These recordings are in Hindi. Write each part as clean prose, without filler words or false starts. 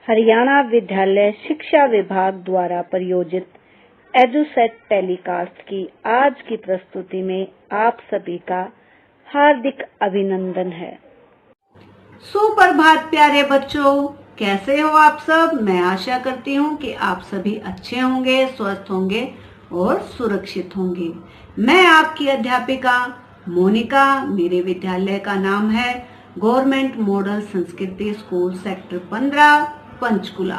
हरियाणा विद्यालय शिक्षा विभाग द्वारा प्रायोजित एडुसेट टेलीकास्ट की आज की प्रस्तुति में आप सभी का हार्दिक अभिनंदन है। सुप्रभात प्यारे बच्चों, कैसे हो आप सब। मैं आशा करती हूँ कि आप सभी अच्छे होंगे, स्वस्थ होंगे और सुरक्षित होंगे। मैं आपकी अध्यापिका मोनिका, मेरे विद्यालय का नाम है गवर्नमेंट मॉडल संस्कृति स्कूल सेक्टर 15 पंचकुला।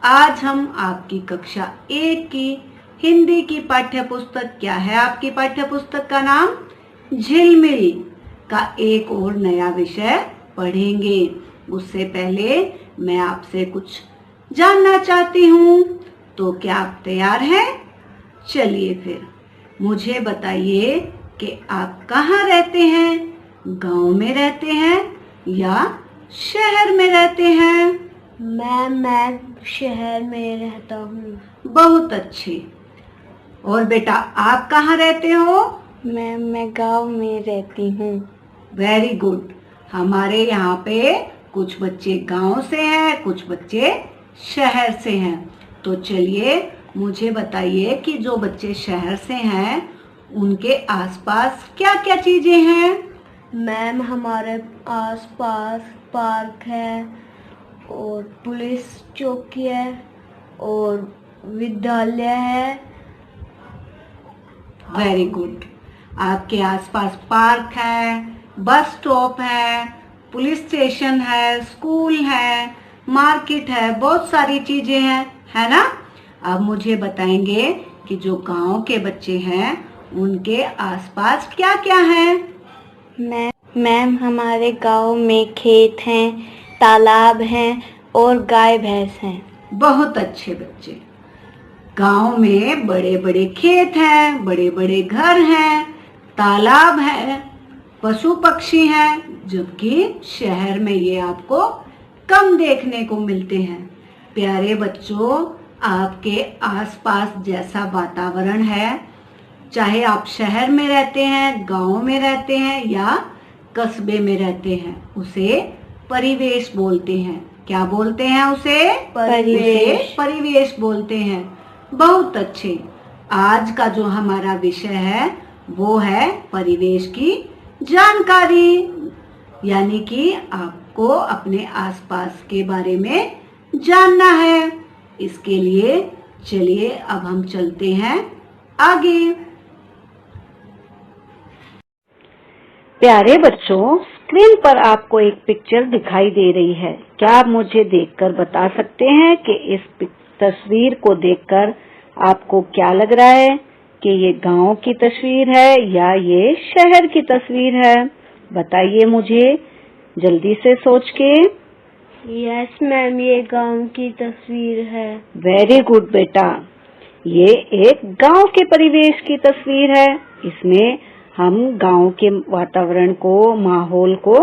आज हम आपकी कक्षा 1 की हिंदी की पाठ्य पुस्तक, क्या है आपकी पाठ्य पुस्तक का नाम, झिलमिल का एक और नया विषय पढ़ेंगे। उससे पहले मैं आपसे कुछ जानना चाहती हूँ, तो क्या आप तैयार हैं? चलिए फिर मुझे बताइए कि आप कहाँ रहते हैं, गांव में रहते हैं या शहर में रहते हैं? मैं शहर में रहता हूँ। बहुत अच्छे। और बेटा आप कहाँ रहते हो? मैं गांव में रहती हूँ। Very good. हमारे यहाँ पे कुछ बच्चे गांव से हैं, कुछ बच्चे शहर से हैं। तो चलिए मुझे बताइए कि जो बच्चे शहर से हैं उनके आसपास क्या क्या चीजें हैं? मैम, हमारे आसपास पार्क है और पुलिस चौकी है और विद्यालय है। Very good. आपके आसपास पार्क है, बस स्टॉप है, पुलिस स्टेशन है, स्कूल है, मार्केट है, बहुत सारी चीजें हैं, है ना। अब मुझे बताएंगे कि जो गांव के बच्चे हैं उनके आसपास क्या क्या है? मैम, हमारे गांव में खेत हैं, तालाब हैं और गाय भैंस हैं। बहुत अच्छे बच्चे। गांव में बड़े बड़े खेत हैं, बड़े बड़े घर हैं, तालाब है, पशु पक्षी हैं, जबकि शहर में ये आपको कम देखने को मिलते हैं। प्यारे बच्चों, आपके आसपास जैसा वातावरण है, चाहे आप शहर में रहते हैं, गांव में रहते हैं या कस्बे में रहते हैं, उसे परिवेश बोलते हैं। क्या बोलते हैं उसे? परिवेश बोलते हैं। बहुत अच्छे। आज का जो हमारा विषय है वो है परिवेश की जानकारी, यानी कि आपको अपने आसपास के बारे में जानना है। इसके लिए चलिए अब हम चलते हैं आगे। प्यारे बच्चों, स्क्रीन पर आपको एक पिक्चर दिखाई दे रही है। क्या आप मुझे देखकर बता सकते हैं कि इस तस्वीर को देखकर आपको क्या लग रहा है कि ये गांव की तस्वीर है या ये शहर की तस्वीर है? बताइए मुझे जल्दी से सोच के। यस मैम, ये गांव की तस्वीर है। वेरी गुड बेटा, ये एक गांव के परिवेश की तस्वीर है। इसमें हम गांव के वातावरण को, माहौल को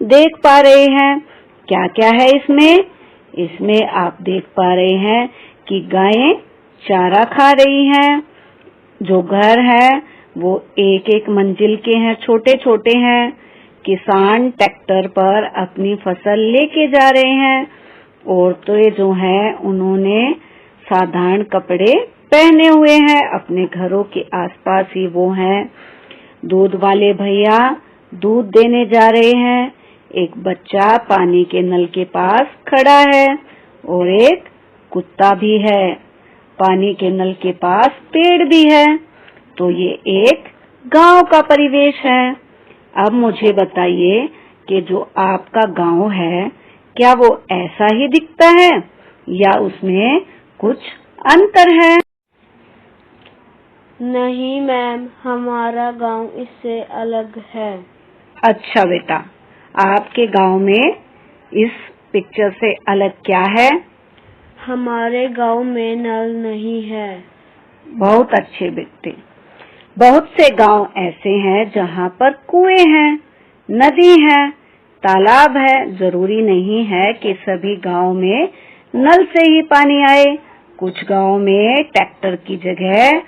देख पा रहे हैं। क्या क्या है इसमें? इसमें आप देख पा रहे हैं कि गायें चारा खा रही हैं। जो घर है वो एक एक मंजिल के हैं, छोटे छोटे हैं। किसान ट्रैक्टर पर अपनी फसल लेके जा रहे हैं। औरतें जो हैं उन्होंने साधारण कपड़े पहने हुए हैं, अपने घरों के आसपास ही वो हैं। दूध वाले भैया दूध देने जा रहे हैं। एक बच्चा पानी के नल के पास खड़ा है और एक कुत्ता भी है। पानी के नल के पास पेड़ भी है। तो ये एक गांव का परिवेश है। अब मुझे बताइए कि जो आपका गांव है क्या वो ऐसा ही दिखता है या उसमें कुछ अंतर है? नहीं मैम, हमारा गांव इससे अलग है। अच्छा बेटा, आपके गांव में इस पिक्चर से अलग क्या है? हमारे गांव में नल नहीं है। बहुत अच्छे बेटे। बहुत से गांव ऐसे हैं जहां पर कुएं हैं, नदी है, तालाब है। जरूरी नहीं है कि सभी गांव में नल से ही पानी आए। कुछ गांव में ट्रैक्टर की जगह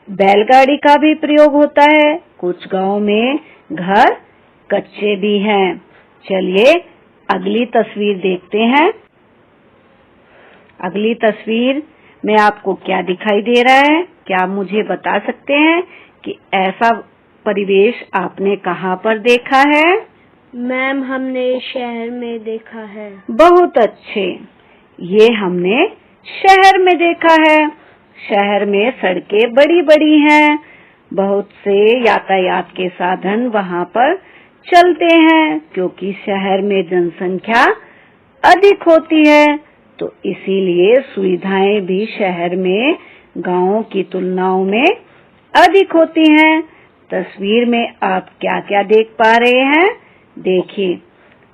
बैलगाड़ी का भी प्रयोग होता है। कुछ गांव में घर कच्चे भी हैं। चलिए अगली तस्वीर देखते हैं। अगली तस्वीर में आपको क्या दिखाई दे रहा है? क्या आप मुझे बता सकते हैं कि ऐसा परिवेश आपने कहाँ पर देखा है? मैम, हमने शहर में देखा है। बहुत अच्छे, ये हमने शहर में देखा है। शहर में सड़कें बड़ी बड़ी हैं, बहुत से यातायात के साधन वहाँ पर चलते हैं क्योंकि शहर में जनसंख्या अधिक होती है, तो इसीलिए सुविधाएं भी शहर में गांवों की तुलनाओं में अधिक होती हैं। तस्वीर में आप क्या क्या देख पा रहे हैं? देखिए,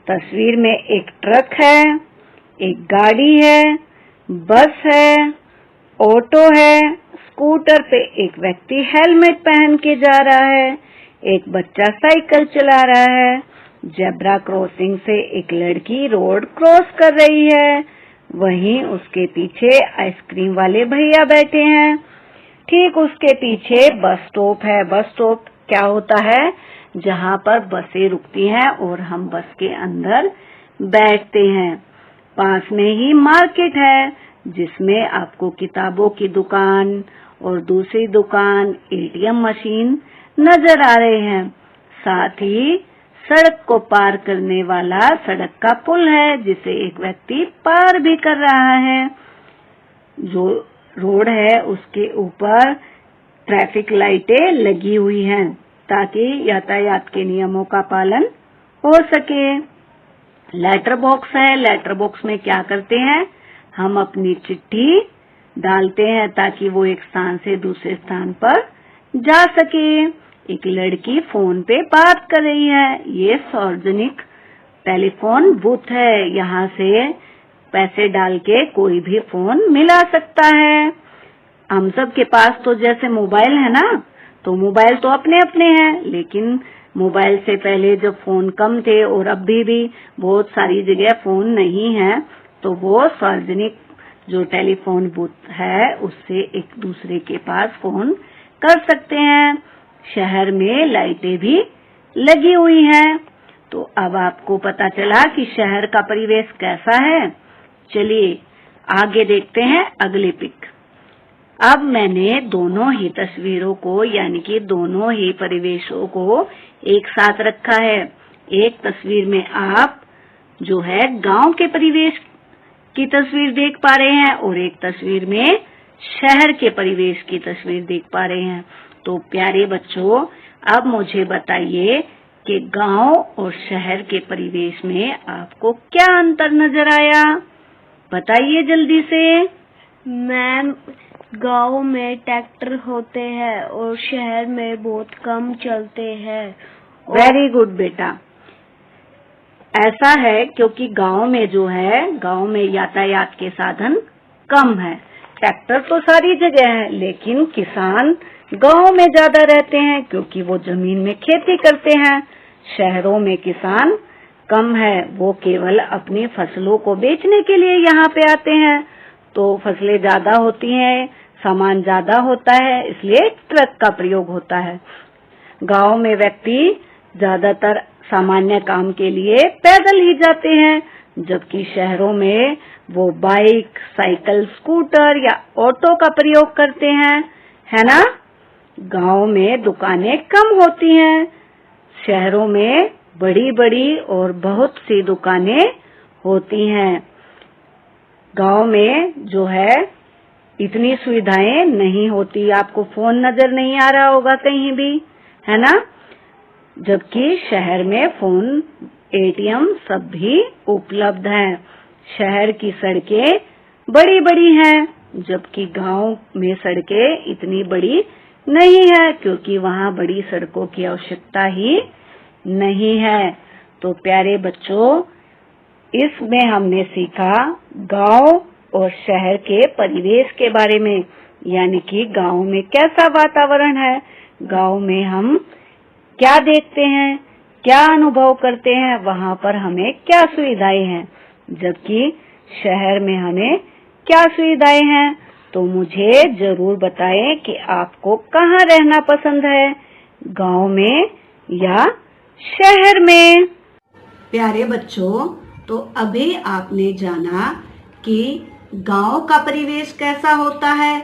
तस्वीर में एक ट्रक है, एक गाड़ी है, बस है, ऑटो है, स्कूटर पे एक व्यक्ति हेलमेट पहन के जा रहा है, एक बच्चा साइकिल चला रहा है, जेब्रा क्रॉसिंग से एक लड़की रोड क्रॉस कर रही है, वहीं उसके पीछे आइसक्रीम वाले भैया बैठे हैं। ठीक उसके पीछे बस स्टॉप है। बस स्टॉप क्या होता है? जहाँ पर बसें रुकती हैं और हम बस के अंदर बैठते हैं। पास में ही मार्केट है जिसमें आपको किताबों की दुकान और दूसरी दुकान, एटीएम मशीन नजर आ रहे हैं। साथ ही सड़क को पार करने वाला सड़क का पुल है जिसे एक व्यक्ति पार भी कर रहा है। जो रोड है उसके ऊपर ट्रैफिक लाइटें लगी हुई हैं ताकि यातायात के नियमों का पालन हो सके। लेटर बॉक्स है। लेटर बॉक्स में क्या करते हैं? हम अपनी चिट्ठी डालते हैं ताकि वो एक स्थान से दूसरे स्थान पर जा सके। एक लड़की फोन पे बात कर रही है। ये सार्वजनिक टेलीफोन बूथ है, यहाँ से पैसे डाल के कोई भी फोन मिला सकता है। हम सब के पास तो जैसे मोबाइल है ना, तो मोबाइल तो अपने अपने हैं, लेकिन मोबाइल से पहले जब फोन कम थे और अभी भी बहुत सारी जगह फोन नहीं है, तो वो सार्वजनिक जो टेलीफोन बूथ है उससे एक दूसरे के पास फोन कर सकते हैं। शहर में लाइटें भी लगी हुई हैं। तो अब आपको पता चला कि शहर का परिवेश कैसा है। चलिए आगे देखते हैं अगली पिक। अब मैंने दोनों ही तस्वीरों को यानी कि दोनों ही परिवेशों को एक साथ रखा है। एक तस्वीर में आप जो है गांव के परिवेश की तस्वीर देख पा रहे हैं और एक तस्वीर में शहर के परिवेश की तस्वीर देख पा रहे हैं। तो प्यारे बच्चों, अब मुझे बताइए कि गांव और शहर के परिवेश में आपको क्या अंतर नजर आया? बताइए जल्दी से। मैम, गांव में ट्रैक्टर होते हैं और शहर में बहुत कम चलते हैं। वेरी गुड बेटा। ऐसा है क्योंकि गांव में जो है, गांव में यातायात के साधन कम है। ट्रैक्टर तो सारी जगह है, लेकिन किसान गांव में ज्यादा रहते हैं क्योंकि वो जमीन में खेती करते हैं। शहरों में किसान कम है, वो केवल अपनी फसलों को बेचने के लिए यहाँ पे आते हैं। तो फसलें ज्यादा होती हैं, सामान ज्यादा होता है, इसलिए ट्रक का प्रयोग होता है। गांव में व्यक्ति ज्यादातर सामान्य काम के लिए पैदल ही जाते हैं, जबकि शहरों में वो बाइक, साइकिल, स्कूटर या ऑटो का प्रयोग करते हैं, है ना? गांव में दुकानें कम होती हैं, शहरों में बड़ी बड़ी और बहुत सी दुकानें होती हैं। गांव में जो है इतनी सुविधाएं नहीं होती। आपको फोन नजर नहीं आ रहा होगा कहीं भी, है ना? जबकि शहर में फोन, एटीएम सब भी उपलब्ध हैं। शहर की सड़कें बड़ी बड़ी हैं, जबकि गांव में सड़कें इतनी बड़ी नहीं है क्योंकि वहाँ बड़ी सड़कों की आवश्यकता ही नहीं है। तो प्यारे बच्चों, इसमें हमने सीखा गांव और शहर के परिवेश के बारे में, यानी कि गांव में कैसा वातावरण है, गांव में हम क्या देखते हैं, क्या अनुभव करते हैं, वहाँ पर हमें क्या सुविधाएं हैं, जबकि शहर में हमें क्या सुविधाएं हैं। तो मुझे जरूर बताएं कि आपको कहाँ रहना पसंद है, गांव में या शहर में। प्यारे बच्चों, तो अभी आपने जाना कि गांव का परिवेश कैसा होता है,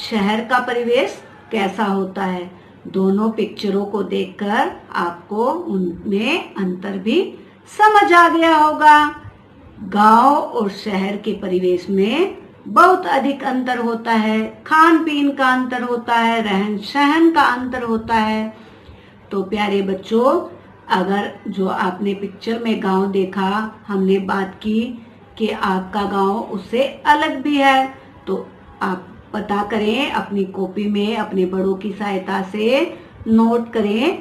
शहर का परिवेश कैसा होता है। दोनों पिक्चरों को देखकर आपको उनमें अंतर भी समझ आ गया होगा। गांव और शहर के परिवेश में बहुत अधिक अंतर होता है, खान पीन का अंतर होता है, रहन सहन का अंतर होता है। तो प्यारे बच्चों, अगर जो आपने पिक्चर में गांव देखा, हमने बात की कि आपका गांव उससे अलग भी है, तो आप पता करें अपनी कॉपी में अपने बड़ों की सहायता से नोट करें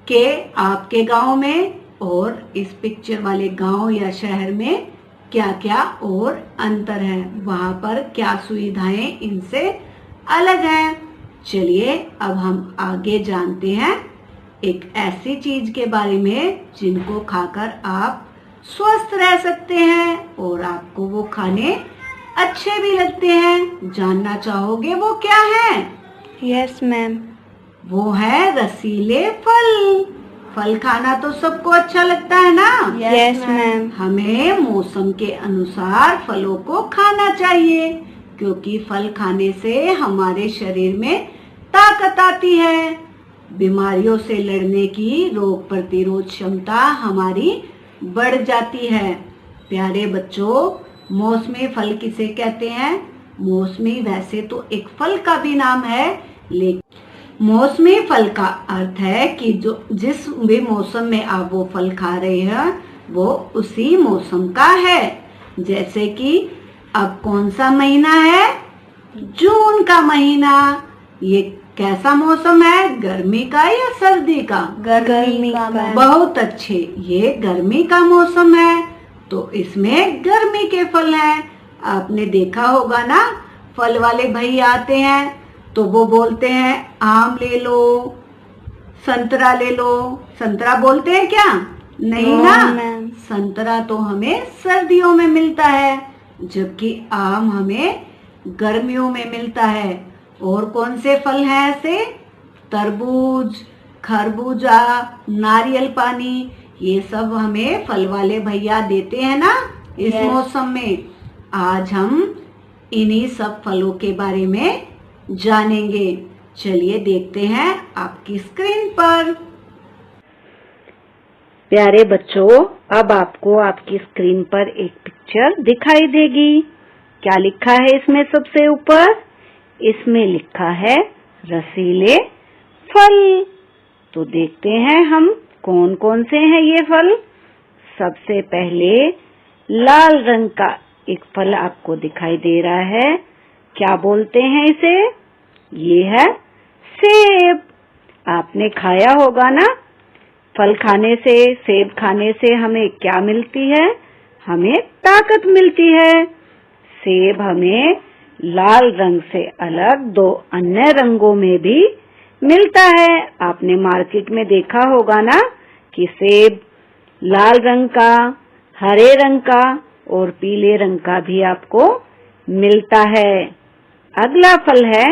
कि आपके गांव में और इस पिक्चर वाले गांव या शहर में क्या क्या और अंतर है, वहां पर क्या सुविधाएं इनसे अलग हैं। चलिए अब हम आगे जानते हैं एक ऐसी चीज के बारे में जिनको खाकर आप स्वस्थ रह सकते हैं और आपको वो खाने अच्छे भी लगते हैं। जानना चाहोगे वो क्या है? Yes ma'am. वो है रसीले फल। फल खाना तो सबको अच्छा लगता है ना? Yes ma'am. हमें मौसम के अनुसार फलों को खाना चाहिए, क्योंकि फल खाने से हमारे शरीर में ताकत आती है। बीमारियों से लड़ने की रोग प्रतिरोध क्षमता हमारी बढ़ जाती है। प्यारे बच्चों, मौसमी फल किसे कहते हैं? मौसमी वैसे तो एक फल का भी नाम है, लेकिन मौसमी फल का अर्थ है कि जो जिस भी मौसम में आप वो फल खा रहे हैं वो उसी मौसम का है। जैसे कि अब कौन सा महीना है? जून का महीना। ये कैसा मौसम है? गर्मी का या सर्दी का? गर्मी का मैम। बहुत अच्छे, ये गर्मी का मौसम है, तो इसमें गर्मी के फल हैं। आपने देखा होगा ना, फल वाले भैया आते हैं तो वो बोलते हैं आम ले लो, संतरा ले लो। संतरा बोलते हैं क्या? नहीं ना, संतरा तो हमें सर्दियों में मिलता है, जबकि आम हमें गर्मियों में मिलता है। और कौन से फल हैं ऐसे? तरबूज, खरबूजा, नारियल पानी, ये सब हमें फल वाले भैया देते हैं ना इस मौसम में। आज हम इन्हीं सब फलों के बारे में जानेंगे। चलिए देखते हैं आपकी स्क्रीन पर। प्यारे बच्चों, अब आपको आपकी स्क्रीन पर एक पिक्चर दिखाई देगी। क्या लिखा है इसमें? सबसे ऊपर इसमें लिखा है रसीले फल। तो देखते हैं हम कौन कौन से हैं ये फल। सबसे पहले लाल रंग का एक फल आपको दिखाई दे रहा है। क्या बोलते हैं इसे? ये है सेब। आपने खाया होगा ना। फल खाने से, सेब खाने से हमें क्या मिलती है? हमें ताकत मिलती है। सेब हमें लाल रंग से अलग दो अन्य रंगों में भी मिलता है। आपने मार्केट में देखा होगा ना कि सेब लाल रंग का, हरे रंग का और पीले रंग का भी आपको मिलता है। अगला फल है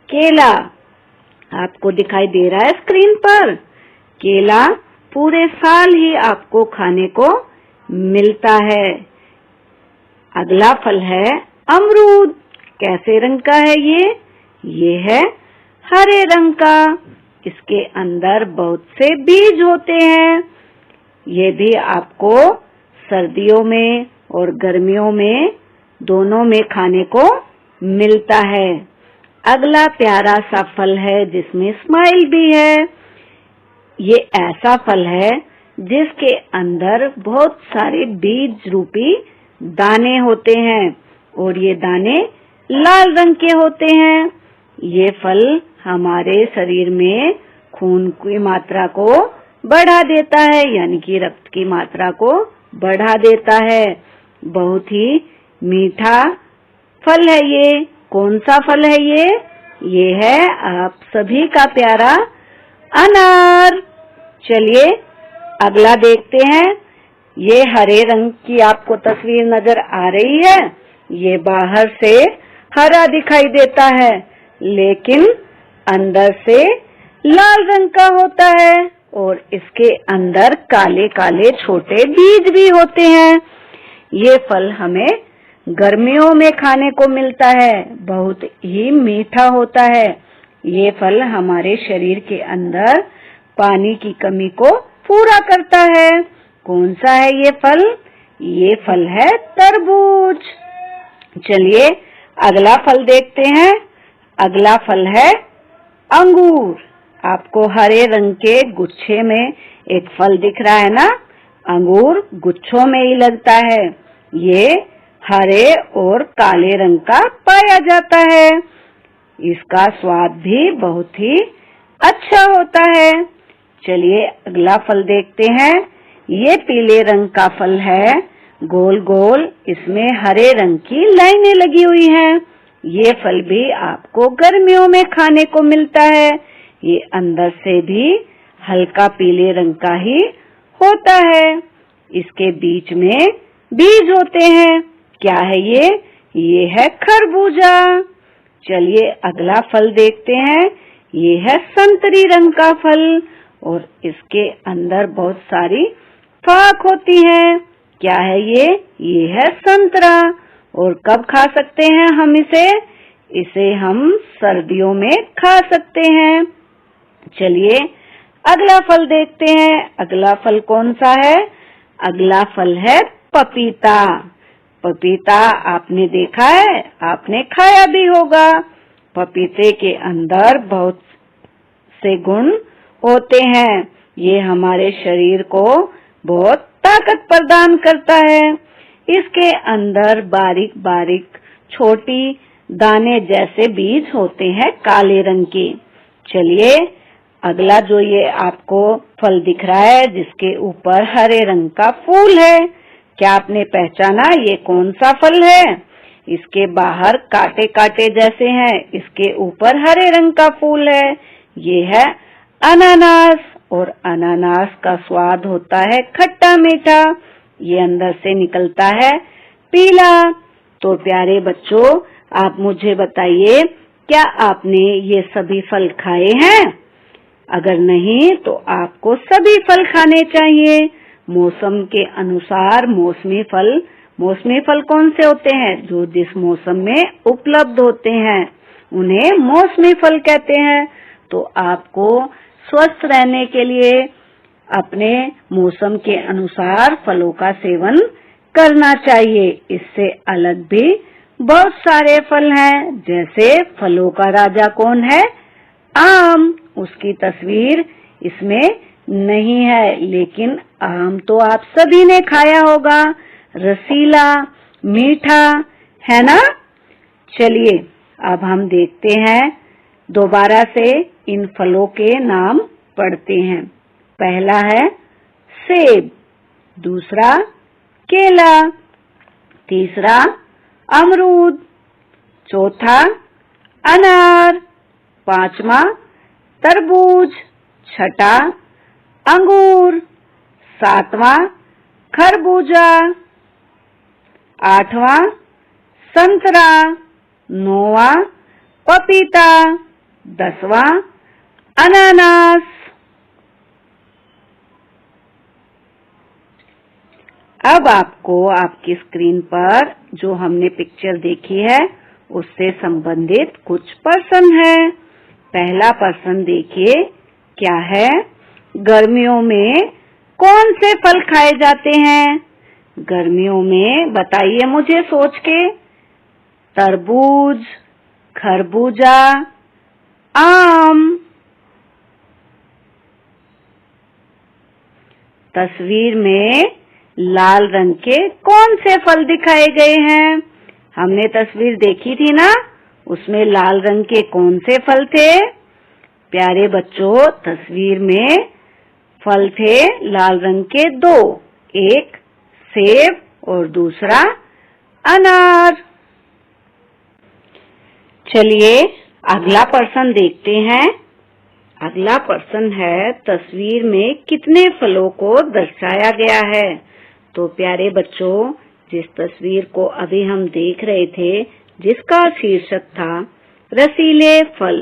केला। आपको दिखाई दे रहा है स्क्रीन पर। केला पूरे साल ही आपको खाने को मिलता है। अगला फल है अमरूद। कैसे रंग का है ये? ये है हरे रंग का। इसके अंदर बहुत से बीज होते हैं। ये भी आपको सर्दियों में और गर्मियों में दोनों में खाने को मिलता है। अगला प्यारा सा फल है जिसमें स्माइल भी है। ये ऐसा फल है जिसके अंदर बहुत सारे बीज रूपी दाने होते हैं और ये दाने लाल रंग के होते हैं। ये फल हमारे शरीर में खून की मात्रा को बढ़ा देता है, यानी कि रक्त की मात्रा को बढ़ा देता है। बहुत ही मीठा फल है ये। कौन सा फल है ये? ये है आप सभी का प्यारा अनार। चलिए अगला देखते हैं। ये हरे रंग की आपको तस्वीर नजर आ रही है। ये बाहर से हरा दिखाई देता है, लेकिन अंदर से लाल रंग का होता है और इसके अंदर काले काले छोटे बीज भी होते हैं। ये फल हमें गर्मियों में खाने को मिलता है, बहुत ही मीठा होता है। ये फल हमारे शरीर के अंदर पानी की कमी को पूरा करता है। कौन सा है ये फल? ये फल है तरबूज। चलिए अगला फल देखते हैं। अगला फल है अंगूर। आपको हरे रंग के गुच्छे में एक फल दिख रहा है ना? अंगूर गुच्छों में ही लगता है। ये हरे और काले रंग का पाया जाता है। इसका स्वाद भी बहुत ही अच्छा होता है। चलिए अगला फल देखते हैं। ये पीले रंग का फल है, गोल गोल इसमें हरे रंग की लाइनें लगी हुई हैं। ये फल भी आपको गर्मियों में खाने को मिलता है। ये अंदर से भी हल्का पीले रंग का ही होता है। इसके बीच में बीज होते हैं। क्या है ये? ये है खरबूजा। चलिए अगला फल देखते हैं। ये है संतरी रंग का फल और इसके अंदर बहुत सारी फाक होती है। क्या है ये? ये है संतरा। और कब खा सकते हैं हम इसे? इसे हम सर्दियों में खा सकते हैं। चलिए अगला फल देखते हैं। अगला फल कौन सा है? अगला फल है पपीता। पपीता आपने देखा है, आपने खाया भी होगा। पपीते के अंदर बहुत से गुण होते हैं। ये हमारे शरीर को बहुत ताकत प्रदान करता है। इसके अंदर बारीक बारीक छोटी दाने जैसे बीज होते हैं काले रंग के। चलिए अगला जो ये आपको फल दिख रहा है जिसके ऊपर हरे रंग का फूल है, क्या आपने पहचाना ये कौन सा फल है? इसके बाहर कांटे कांटे जैसे हैं, इसके ऊपर हरे रंग का फूल है। ये है अनानास और अनानास का स्वाद होता है खट्टा मीठा। ये अंदर से निकलता है पीला। तो प्यारे बच्चों, आप मुझे बताइए, क्या आपने ये सभी फल खाए हैं? अगर नहीं तो आपको सभी फल खाने चाहिए। मौसम के अनुसार मौसमी फल कौन से होते हैं? जो जिस मौसम में उपलब्ध होते हैं उन्हें मौसमी फल कहते हैं। तो आपको स्वस्थ रहने के लिए अपने मौसम के अनुसार फलों का सेवन करना चाहिए। इससे अलग भी बहुत सारे फल हैं, जैसे फलों का राजा कौन है? आम। उसकी तस्वीर इसमें नहीं है, लेकिन आम तो आप सभी ने खाया होगा। रसीला, मीठा है ना? चलिए अब हम देखते हैं, दोबारा से इन फलों के नाम पढ़ते हैं। पहला है सेब, दूसरा केला, तीसरा अमरूद, चौथा अनार, पांचवा तरबूज, छठा अंगूर, सातवां खरबूजा, आठवां संतरा, नौवां पपीता, 10वां अनानास। अब आपको आपकी स्क्रीन पर जो हमने पिक्चर देखी है उससे संबंधित कुछ प्रश्न है। पहला प्रश्न देखिए, क्या है? गर्मियों में कौन से फल खाए जाते हैं? गर्मियों में बताइए मुझे सोच के। तरबूज, खरबूजा, आम। तस्वीर में लाल रंग के कौन से फल दिखाए गए हैं? हमने तस्वीर देखी थी ना, उसमें लाल रंग के कौन से फल थे? प्यारे बच्चों, तस्वीर में फल थे लाल रंग के 2, एक सेब और दूसरा अनार। चलिए अगला प्रश्न देखते हैं। अगला प्रश्न है, तस्वीर में कितने फलों को दर्शाया गया है? तो प्यारे बच्चों, जिस तस्वीर को अभी हम देख रहे थे जिसका शीर्षक था रसीले फल,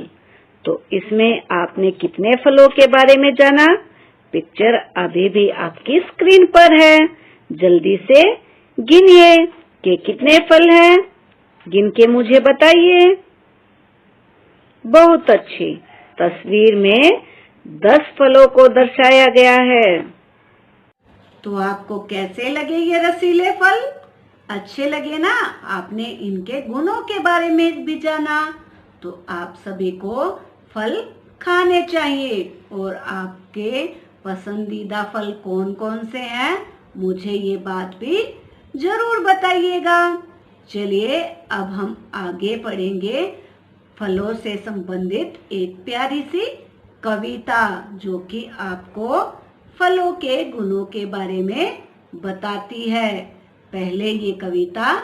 तो इसमें आपने कितने फलों के बारे में जाना? पिक्चर अभी भी आपकी स्क्रीन पर है, जल्दी से गिनिए। के कितने फल हैं? गिन के मुझे बताइए। बहुत अच्छे। तस्वीर में 10 फलों को दर्शाया गया है। तो आपको कैसे लगे ये रसीले फल? अच्छे लगे ना? आपने इनके गुणों के बारे में भी जाना। तो आप सभी को फल खाने चाहिए। और आपके पसंदीदा फल कौन कौन से हैं, मुझे ये बात भी जरूर बताइएगा। चलिए अब हम आगे पढ़ेंगे फलों से संबंधित एक प्यारी सी कविता, जो कि आपको फलों के गुणों के बारे में बताती है। पहले ये कविता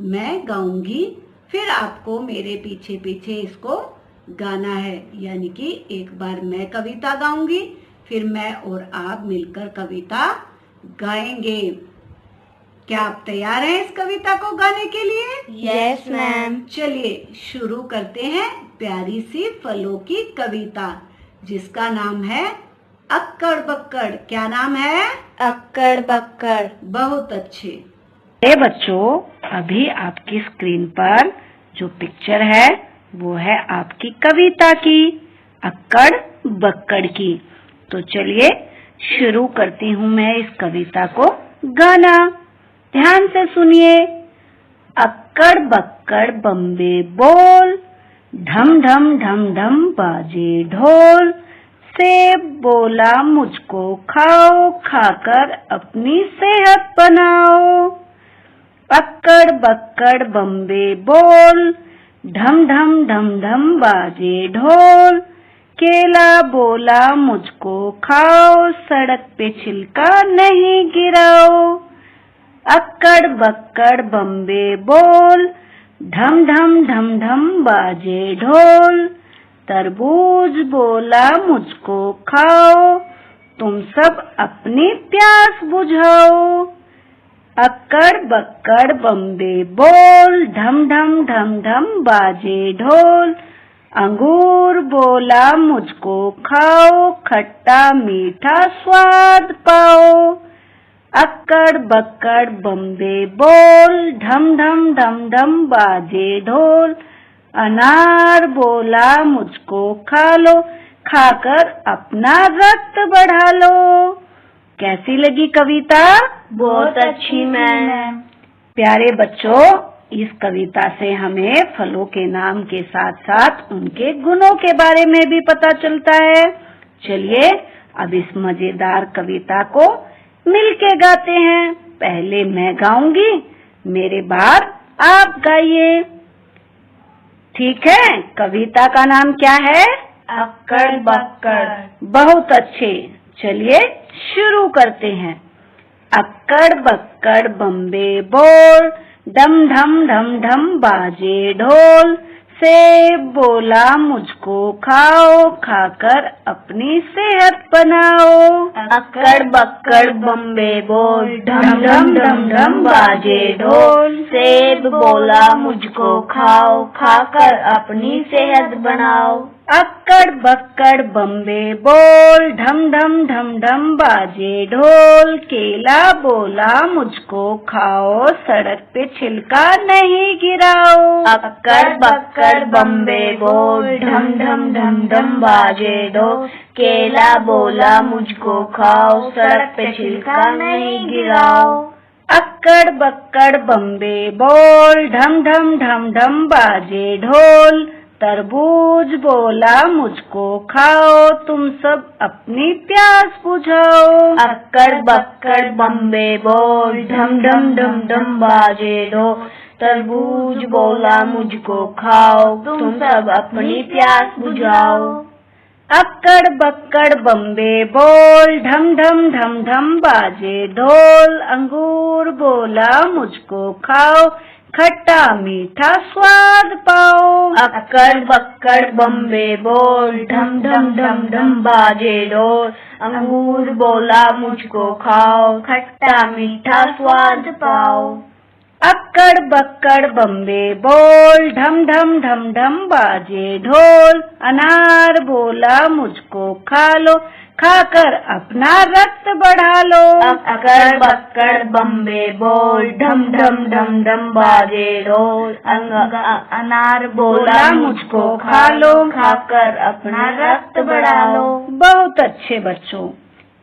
मैं गाऊंगी, फिर आपको मेरे पीछे पीछे इसको गाना है। यानी कि एक बार मैं कविता गाऊंगी, फिर मैं और आप मिलकर कविता गाएंगे। क्या आप तैयार हैं इस कविता को गाने के लिए? Yes ma'am. चलिए शुरू करते हैं प्यारी सी फलों की कविता, जिसका नाम है अक्कड़ बक्कड़। क्या नाम है? अक्कड़ बक्कड़। बहुत अच्छे। बच्चों, अभी आपकी स्क्रीन पर जो पिक्चर है वो है आपकी कविता की, अक्कड़ बक्कड़ की। तो चलिए शुरू करती हूँ मैं इस कविता को गाना। ध्यान से सुनिए। अक्कड़ बक्कड़ बम्बे बोल, ढम ढम ढम ढम बाजे ढोल। सेब बोला मुझको खाओ, खाकर अपनी सेहत बनाओ। अक्कड़ बक्कड़ बम्बे बोल, ढम ढम ढम ढम बाजे ढोल। केला बोला मुझको खाओ, सड़क पे छिलका नहीं गिराओ। अक्कड़ बक्कड़ बम्बे बोल, ढम ढम ढम ढम बाजे ढोल। तरबूज बोला मुझको खाओ, तुम सब अपनी प्यास बुझाओ। अक्कड़ बक्कड़ बम्बे बोल, ढम ढम ढम ढम बाजे ढोल। अंगूर बोला मुझको खाओ, खट्टा मीठा स्वाद पाओ। अक्कड़ बक्कड़ बम्बे बोल, ढम ढम ढम ढम बाजे ढोल। अनार बोला मुझको खा लो, खाकर अपना रक्त बढ़ा लो। कैसी लगी कविता? बहुत अच्छी मैम। प्यारे बच्चों, इस कविता से हमें फलों के नाम के साथ साथ उनके गुणों के बारे में भी पता चलता है। चलिए अब इस मजेदार कविता को मिलके गाते हैं। पहले मैं गाऊंगी, मेरे बाद आप गाइए। ठीक है? कविता का नाम क्या है? अक्कड़ बक्कड़। बहुत अच्छे। चलिए शुरू करते हैं। अक्कड़ बक्कड़ बम्बे बोल, डम ढम ढम ढम बाजे ढोल। सेब बोला मुझको खाओ, खाकर अपनी सेहत बनाओ। अक्कड़ बक्कड़ बम्बे बोल, ढम ढम ढम ढम बाजे ढोल। सेब बोला मुझको खाओ, खाकर अपनी सेहत बनाओ। अक्कड़ बक्कड़ बम्बे बोल, ढम ढम ढम ढम बाजे ढोल। केला बोला मुझको खाओ, सड़क पे छिलका नहीं गिराओ। अक्कड़ बक्कड़ बम्बे बोल, ढम ढम ढम ढम बाजे ढोल। केला बोला मुझको खाओ, सड़क पे छिलका नहीं गिराओ। अक्कड़ बक्कड़ बम्बे बोल, ढम ढम ढम ढम बाजे ढोल। तरबूज बोला मुझको खाओ, तुम सब अपनी प्यास बुझाओ। अक्कड़ बक्कड़ बम्बे बोल, ढम ढम ढम ढम बाजे ढोल। तरबूज बोला मुझको खाओ, तुम सब अपनी प्यास बुझाओ। अक्कड़ बक्कड़ बम्बे बोल, ढम ढम ढम ढम बाजे ढोल। अंगूर बोला मुझको खाओ, खट्टा मीठा स्वाद पाओ। अक्कड़ बक्कड़ बम्बे बोल, ढम ढम ढम ढम बाजे ढोल। अंगूर बोला मुझको खाओ, खट्टा मीठा स्वाद पाओ। अक्कड़ बक्कड़ बम्बे बोल, ढम ढम ढम ढम बाजे ढोल। अनार बोला मुझको खा लो, खाकर अपना रक्त बढ़ा लो। अक्कड़ बक्कड़ बम्बे बोल, ढम ढम ढम ढम बाजे ढोल। अनार बोला मुझको खा लो, खाकर अपना रक्त बढ़ा लो। बहुत अच्छे बच्चों।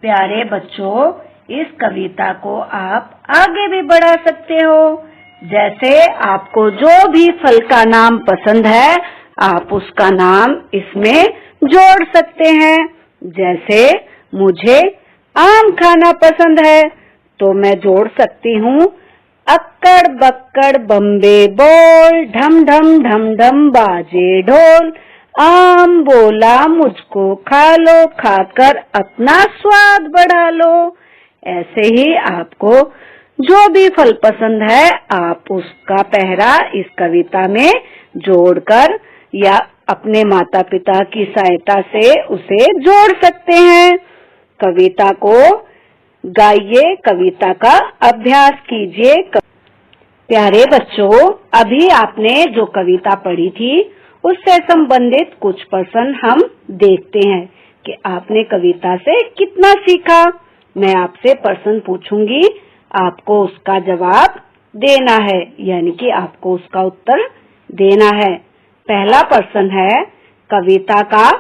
प्यारे बच्चों, इस कविता को आप आगे भी बढ़ा सकते हो। जैसे आपको जो भी फल का नाम पसंद है, आप उसका नाम इसमें जोड़ सकते हैं। जैसे मुझे आम खाना पसंद है, तो मैं जोड़ सकती हूँ अक्कड़ बक्कड़ बम्बे बोल, ढम ढम ढम ढम बाजे ढोल। आम बोला मुझको खा लो, खाकर अपना स्वाद बढ़ा लो। ऐसे ही आपको जो भी फल पसंद है, आप उसका पहरा इस कविता में जोड़कर या अपने माता पिता की सहायता से उसे जोड़ सकते हैं। कविता को गाइए, कविता का अभ्यास कीजिए। प्यारे बच्चों, अभी आपने जो कविता पढ़ी थी, उससे संबंधित कुछ प्रश्न हम देखते हैं कि आपने कविता से कितना सीखा। मैं आपसे प्रश्न पूछूंगी, आपको उसका जवाब देना है, यानी कि आपको उसका उत्तर देना है। पहला प्रश्न है, कविता का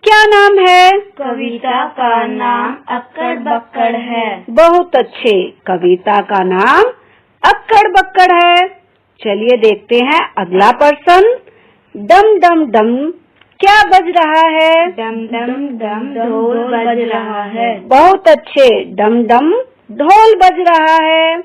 क्या नाम है? कविता का नाम अक्कड़ बक्कड़ है। बहुत अच्छे, कविता का नाम अक्कड़ बक्कड़ है। चलिए देखते हैं अगला प्रश्न। डम डम डम क्या बज रहा है? डम डम डम ढोल बज रहा है। बहुत अच्छे, डम डम ढोल बज रहा है।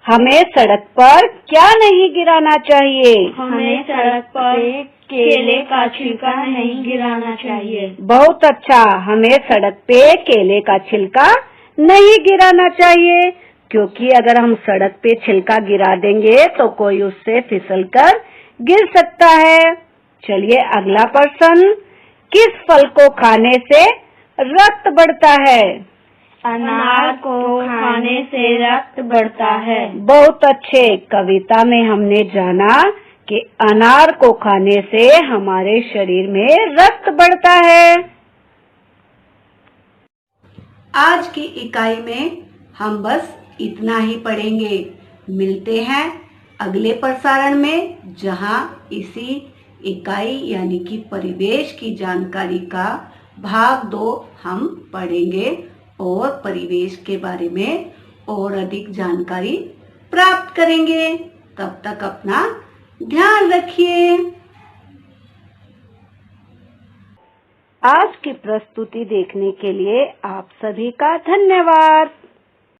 हमें सड़क पर क्या नहीं गिराना चाहिए? हमें सड़क पर केले का छिलका नहीं गिराना चाहिए। बहुत अच्छा, हमें सड़क पे केले का छिलका नहीं गिराना चाहिए, क्योंकि अगर हम सड़क पे छिलका गिरा देंगे तो कोई उससे फिसलकर गिर सकता है। चलिए अगला प्रश्न, किस फल को खाने से रक्त बढ़ता है? अनार को खाने से रक्त बढ़ता है। बहुत अच्छे, कविता में हमने जाना कि अनार को खाने से हमारे शरीर में रक्त बढ़ता है। आज की इकाई में हम बस इतना ही पढ़ेंगे। मिलते हैं अगले प्रसारण में, जहां इसी इकाई यानी कि परिवेश की जानकारी का भाग 2 हम पढ़ेंगे और परिवेश के बारे में और अधिक जानकारी प्राप्त करेंगे। तब तक अपना ध्यान रखिए। आज की प्रस्तुति देखने के लिए आप सभी का धन्यवाद।